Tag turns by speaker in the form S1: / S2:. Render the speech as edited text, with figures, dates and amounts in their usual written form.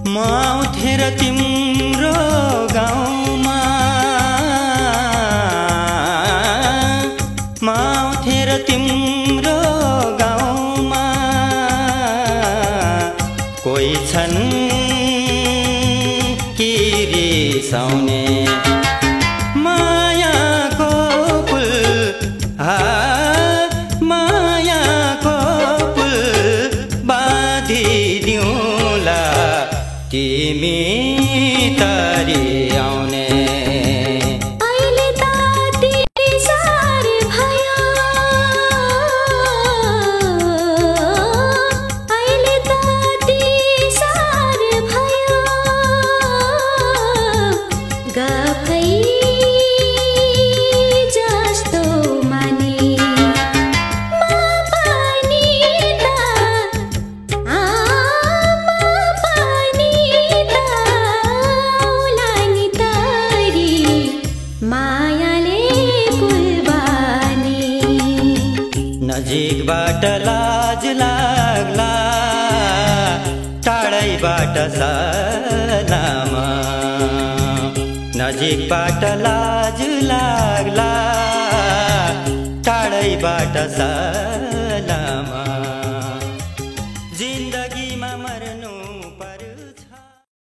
S1: म आउँथे र तिम्रो गाउँमा म आउँथे र तिम्रो गाउँमा कोही छन् कि रिसाउने मायाको पुल मायाको पुल बाँधिदिउँला तिमी तरी आउने
S2: अहिले त तिसार भयो अहिले त तिसार भयो गफै जस्तो माने म पनि त मायाले पुल बानी
S1: नजिकबाट लाज लाग्ला टाढैबाट सलामा नजिकबाट लाज लाग्ला टाढैबाट